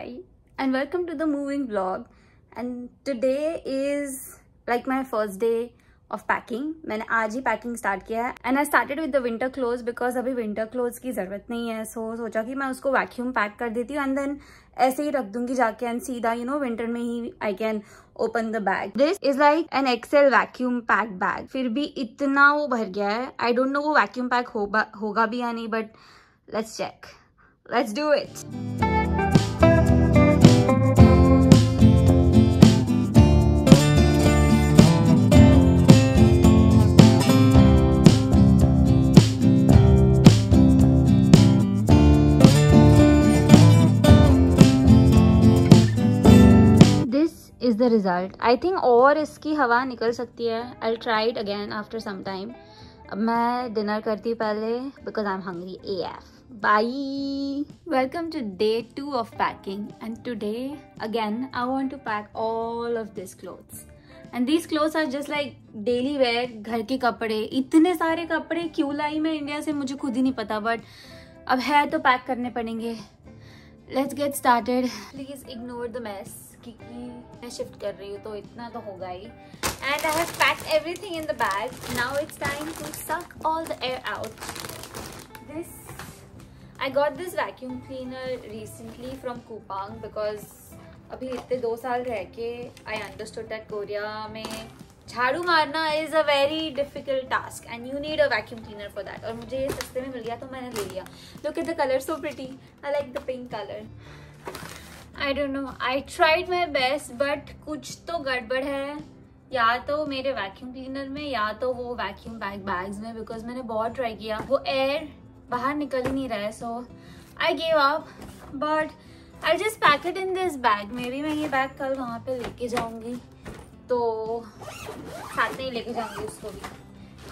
Hi and welcome to the moving vlog. And today is like my first day of packing. मैंने आज ही packing start किया है and I started with the winter clothes because अभी winter clothes की ज़रूरत नहीं है. So सोचा कि मैं उसको vacuum pack कर देती हूँ and then ऐसे ही रख दूंगी जाके and सीधा winter में ही I can open the bag. This is like an XL vacuum pack bag. फिर भी इतना वो भर गया है. I don't know वो vacuum pack होगा भी या नहीं, but let's check. Let's do it. Is the result. I think और इसकी हवा निकल सकती है. I'll try it again after some time. अब मैं डिनर करती हूँ पहले because I'm hungry AF. Bye. Welcome to day 2 of packing and today again I want to pack all of these clothes. And these clothes are just like daily wear. घर के कपड़े, इतने सारे कपड़े क्यों लाई मैं इंडिया से मुझे खुद ही नहीं पता, but अब है तो पैक करने पड़ेंगे. Let's get started. Please ignore the mess. क्योंकि मैं शिफ्ट कर रही हूँ तो इतना तो होगा ही. And I have packed everything in the bag. Now it's time to suck all the air out. I got this vacuum cleaner recently from Coupang because अभी इतने 2 साल रह के I understood that कोरिया में झाड़ू मारना is a very difficult task and you need a vacuum cleaner for that. और मुझे ये सस्ते में मिल गया तो मैंने ले लिया. Look at the color, so pretty. I like the pink color. I don't know. I tried my best, but कुछ तो गड़बड़ है. या तो मेरे वैक्यूम क्लीनर में या तो वो वैक्यूम बैग्स में, बिकॉज मैंने बहुत ट्राई किया, वो एयर बाहर निकल ही नहीं रहा है. So I gave up, but I just pack it in this bag. Maybe मैं ये बैग कल वहाँ पे लेके जाऊँगी तो साथ में ही लेके जाऊँगी उसको भी.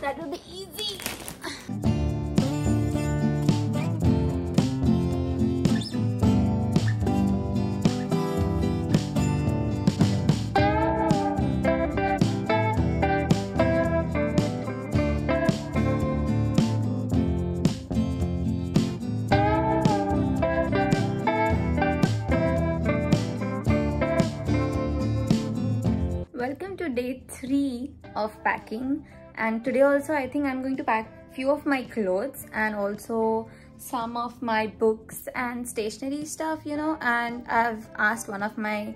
That will be easy. Welcome to day 3 of packing, and today also I think I'm going to pack few of my clothes and also some of my books and stationery stuff, and I've asked one of my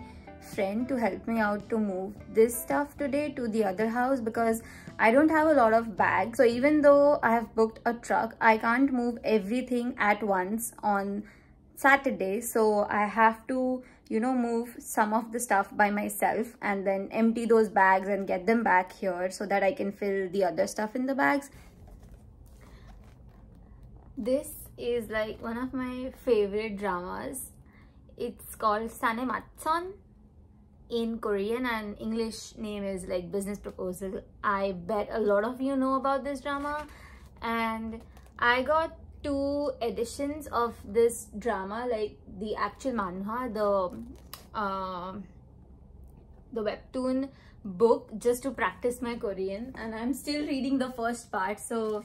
friend to help me out to move this stuff today to the other house because I don't have a lot of bags. So even though I have booked a truck, I can't move everything at once on Saturday, so I have to move some of the stuff by myself and then empty those bags and get them back here so that I can fill the other stuff in the bags. This is like one of my favorite dramas. It's called Sanematson in Korean, and English name is like Business Proposal. I bet a lot of you know about this drama, and I got 2 editions of this drama, like the actual manhwa, the webtoon book, just to practice my Korean, and I'm still reading the first part, so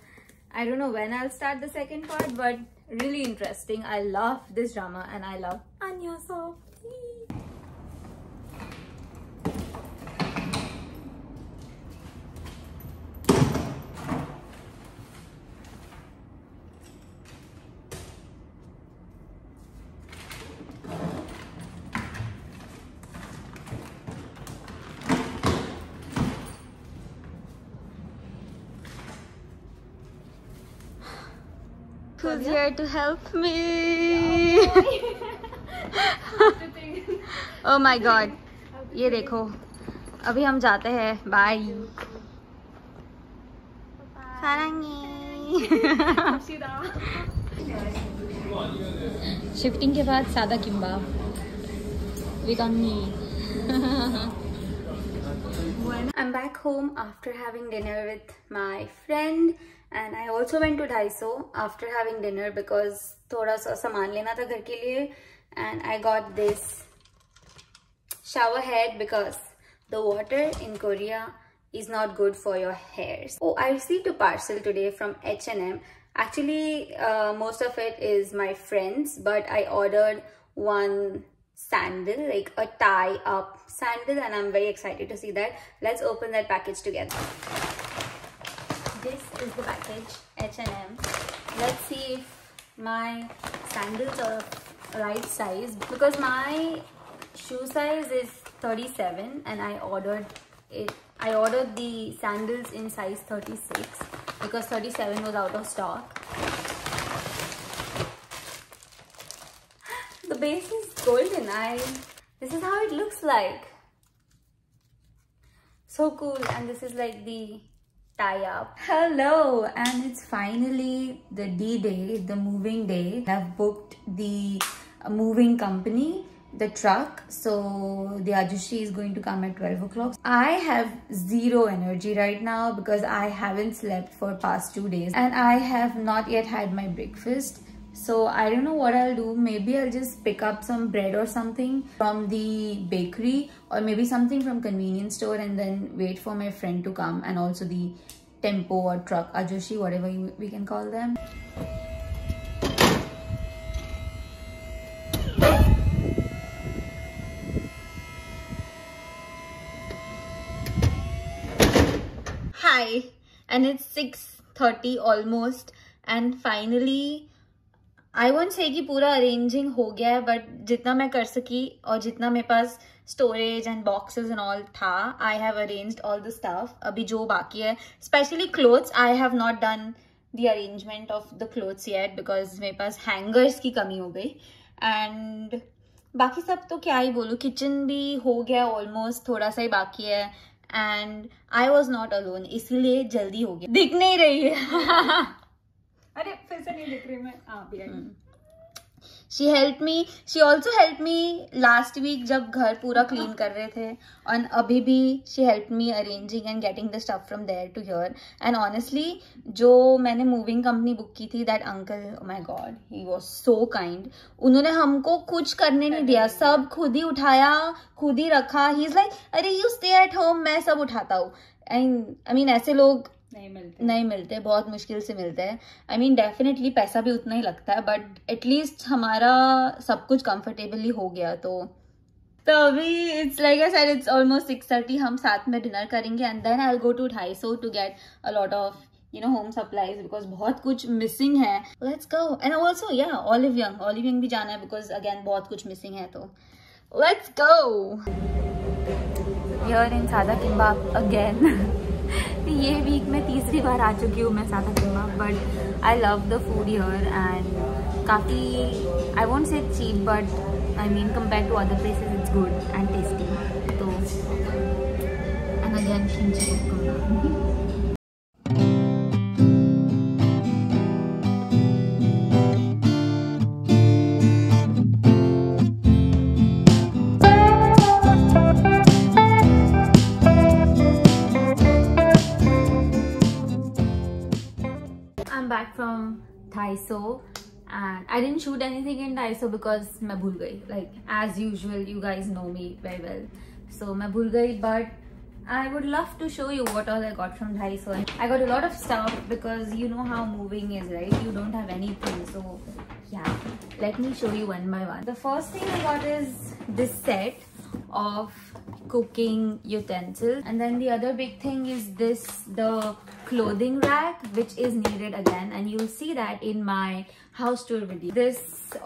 I don't know when I'll start the second part, but really interesting. I love this drama and I love Anya Sof. Who's here to help me? Oh my god, ये देखो, अभी हम जाते हैं. Bye. सारंगी. Shifting के बाद सादा किम्बा with onni. I'm back home after having dinner with my friend. And I also went to Daiso after having dinner because थोड़ा सा सामान लेना था घर के लिए. And I got this shower head because the water in Korea is not good for your hairs. Oh, I received a parcel today from H&M. Actually, most of it is my friends, but I ordered one sandal, like a tie up sandal, and I'm very excited to see that. Let's open that package together. This is the package, H&M. Let's see if my sandals are right size, because my shoe size is 37 and I ordered the sandals in size 36 because 37 was out of stock. The base is golden. This is how it looks like. So cool. And this is like the tie up. Hello, and it's finally the D-Day, the moving day. I've booked the moving company, the truck, so the Ajushi is going to come at 12 o'clock. I have zero energy right now because I haven't slept for past 2 days and I have not yet had my breakfast. So I don't know what I'll do. Maybe I'll just pick up some bread or something from the bakery, or maybe something from convenience store, and then wait for my friend to come, and also the tempo or truck, Ajushi, whatever we can call them. Hi, and it's 6:30 almost, and finally I won't say कि पूरा arranging हो गया है, but जितना मैं कर सकी और जितना मेरे पास storage and boxes and all था, I have arranged all the stuff. अभी जो बाकी है, especially clothes, I have not done the arrangement of the clothes yet because मेरे पास hangers की कमी हो गई. And बाकी सब तो क्या ही बोलूँ, kitchen भी हो गया almost, थोड़ा सा ही बाकी है. And I was not alone, इसीलिए जल्दी हो गया. दिख नहीं रही है. अरे फिर से नहीं दिख रही मैं. She helped me. She also helped me last week जब घर पूरा clean कर रहे थे, और अभी भी she helped me arranging and getting the stuff from there to here. And honestly, जो मैंने moving company book की थी, that uncle, oh my god, he was so kind. उन्होंने हमको कुछ करने नहीं दिया, सब खुद ही उठाया, खुद ही रखा. He's like, अरे you stay at home, मैं सब उठाता हूँ. And I mean ऐसे लोग नहीं मिलते, बहुत मुश्किल से मिलते हैं. आई मीन डेफिनेटली पैसा भी उतना ही लगता है, बट एटलीस्ट हमारा सब कुछ कंफर्टेबली हो गया. तो अभी it's like I said, it's almost 6:30. हम साथ में डिनर करेंगे and then I will go to Daiso to get a lot of home supplies because बहुत कुछ मिसिंग है. Let's go. एंड ऑल्सो या ऑलिव यंग भी जाना है बिकॉज अगेन बहुत कुछ मिसिंग है. तो लेट्स गो. हियर इन सादा किम्बाप अगेन. ये वीक में तीसरी बार आ चुकी हूँ मैं सादा kimbap, but I love the food here and काफ़ी, I won't say cheap, but I mean compare to other places it's good and tasty. तो and again kimchi. Back from Daiso, and I didn't shoot anything in Daiso because मैं भूल गई. Like as usual, you guys know me very well, so मैं भूल गई. But I would love to show you what all I got from Daiso. I got a lot of stuff because you know how moving is, right? You don't have anything, so yeah. Let me show you one by one. The first thing I got is this set of cooking utensils, and then the other big thing is the clothing rack, which is needed again, and you'll see that in my house tour video. This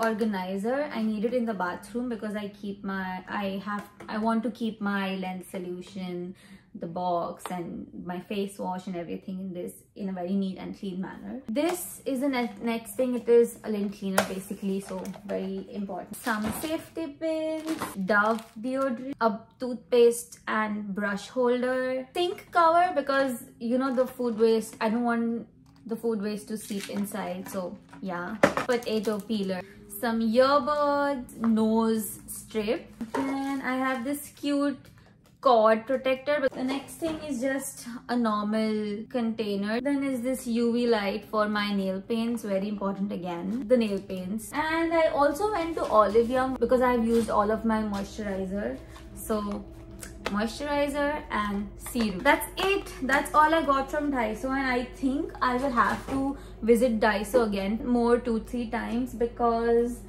organizer, I need it in the bathroom because I want to keep my lens solution, the box, and my face wash and everything in this in a very neat and clean manner. This is the next thing. It is a lint cleaner basically, so very important. Some safety pins, Dove deodorant, a toothpaste and brush holder, sink cover because the food waste, I don't want the food waste to seep inside, so yeah. Potato peeler, some earbuds, nose strip, and I have this cute cord protector. But the next thing is just a normal container. Then is this UV light for my nail paints, very important again, the nail paints. And I also went to Olive Young because I've used all of my moisturizer, so moisturizer and serum. That's it. That's all I got from Daiso, and I think I will have to visit Daiso again more 2-3 times because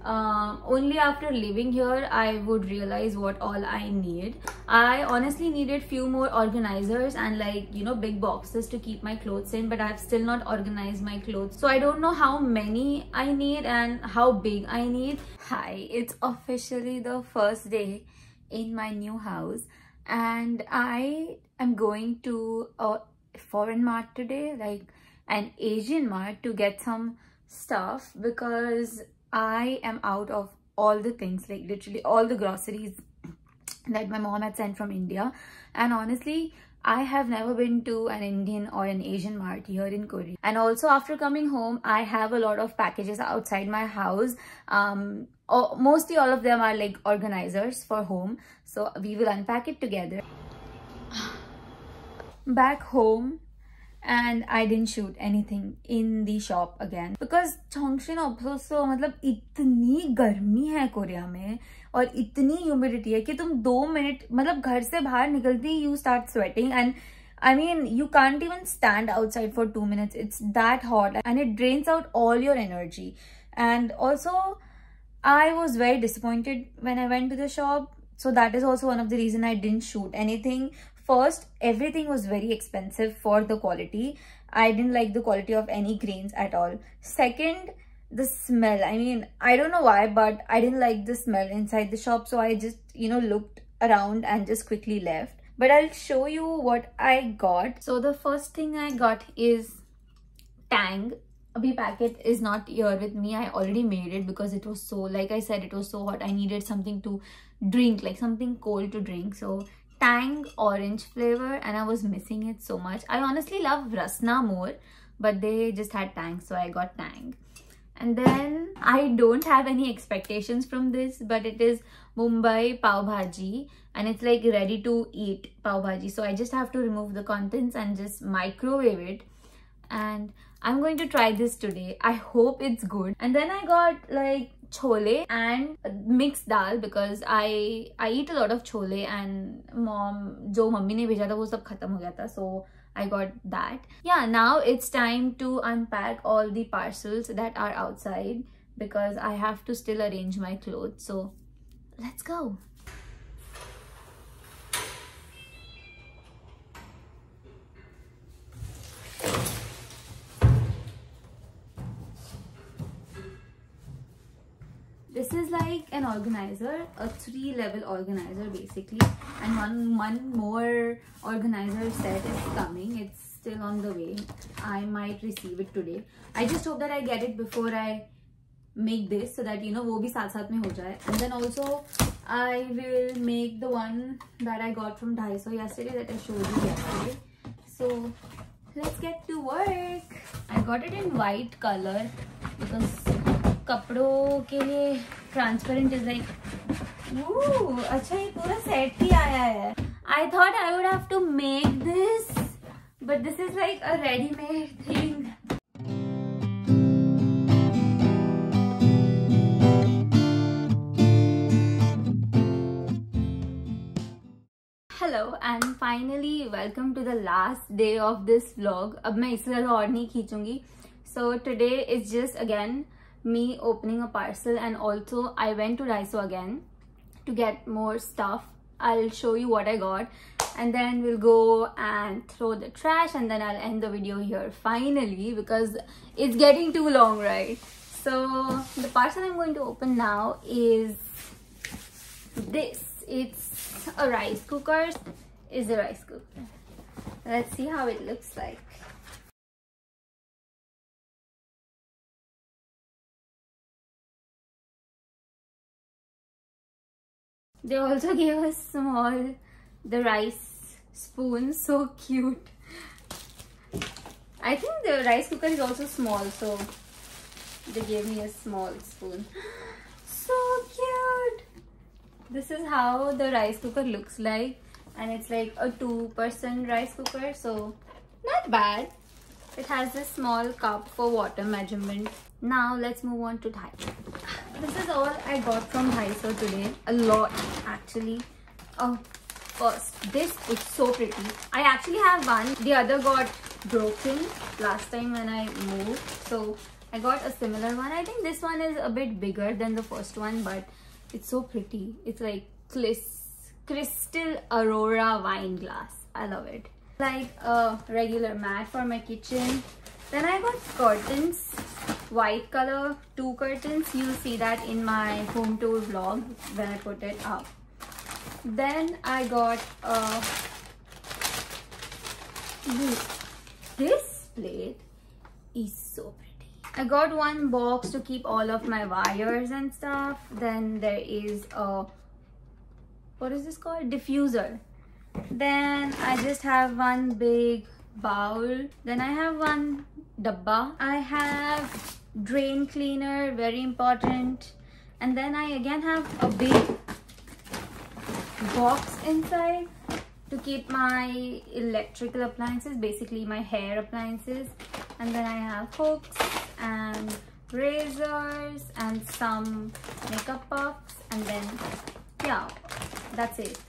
Only after living here I would realize what all I need. I honestly needed few more organizers and like, you know, big boxes to keep my clothes in, but I've still not organized my clothes, so I don't know how many I need and how big I need. Hi, it's officially the first day in my new house and I am going to a foreign mart today, like an Asian mart, to get some stuff because I am out of all the things, like literally all the groceries that my mom had sent from India. And honestly, I have never been to an Indian or an Asian mart here in Korea. And also after coming home, I have a lot of packages outside my house. Mostly all of them are like organizers for home. So we will unpack it together. Back home, and I didn't shoot anything in the shop again because Chongshin also मतलब इतनी गर्मी है Korea में और इतनी humidity है कि तुम 2 मिनट मतलब घर से बाहर निकलते ही you start sweating, and I mean you can't even stand outside for 2 minutes. It's that hot and it drains out all your energy. And also I was very disappointed when I went to the shop, so that is also one of the reasons I didn't shoot anything. First, everything was very expensive for the quality. I didn't like the quality of any grains at all. Second, the smell. I mean, I don't know why, but I didn't like the smell inside the shop. So I just, you know, looked around and just quickly left. But I'll show you what I got. So the first thing I got is Tang. Abhi packet is not here with me. I already made it because it was so, like I said, it was so hot. I needed something to drink, like something cold to drink. So Tang orange flavor, and I was missing it so much. I honestly love Rasna more, but they just had Tang, so I got Tang. And then I don't have any expectations from this, but it is Mumbai Pav Bhaji and it's like ready to eat Pav Bhaji. So I just have to remove the contents and just microwave it. And I'm going to try this today. I hope it's good. And then I got like chole and mixed dal because I eat a lot of chole and jo mummy ne bheja tha wo sab khatam ho gaya tha, so I got that. Yeah, now it's time to unpack all the parcels that are outside because I have to still arrange my clothes. So let's go. This is like an organizer, a 3-level organizer basically, and one more organizer set is coming. It's still on the way. I might receive it today. I just hope that I get it before I make this so that, you know, wo bhi saath saath mein ho jaye. And then also I will make the one that I got from Daiso yesterday that I showed you yesterday. So let's get to work. I got it in white color because कपड़ों के लिए transparent is like अच्छा ये पूरा set ही आया है. I thought I would have to make this, but this is like a ready-made thing. Hello and finally welcome to the last day of this vlog. अब मैं इससे ज़्यादा और नहीं खींचूंगी. So today is just again me opening a parcel, and also I went to Daiso again to get more stuff. I'll show you what I got and then we'll go and throw the trash, and then I'll end the video here finally because it's getting too long, right? So the parcel I'm going to open now is this. It's a rice cooker. It's a rice cooker. Let's see how it looks like. They also gave us the rice spoon, so cute. I think the rice cooker is also small, so they gave me a small spoon. So cute. This is how the rice cooker looks like, and it's like a 2-person rice cooker, so not bad. It has this small cup for water measurement. Now let's move on to Daiso. This is all I got from Daiso today. A lot actually. Oh, first, this is so pretty. I actually have one. The other got broken last time when I moved, so I got a similar one. I think this one is a bit bigger than the first one, but it's so pretty. It's like crystal aurora wine glass. I love it. Like a regular mat for my kitchen. Then I got curtains, white color, 2 curtains. You'll see that in my home tour vlog when I put it up. Then I got this plate is so pretty. I got one box to keep all of my wires and stuff. Then there is a, what is this called? Diffuser. Then I just have one big bowl. Then I have one dabba. I have drain cleaner, very important. And then I again have a big box inside to keep my electrical appliances, basically my hair appliances. And then I have hooks and razors and some makeup puffs, and then yeah, that's it.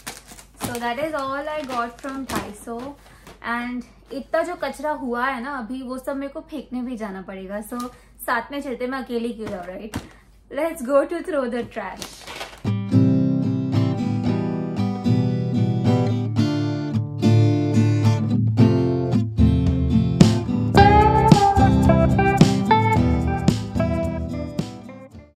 So that is all I got from Daiso. And इतना जो कचरा हुआ है ना अभी, वो सब मेरे को फेंकने भी जाना पड़ेगा. So साथ में चलते, मैं अकेली क्यों जाऊँ, right? Let's go to throw the trash.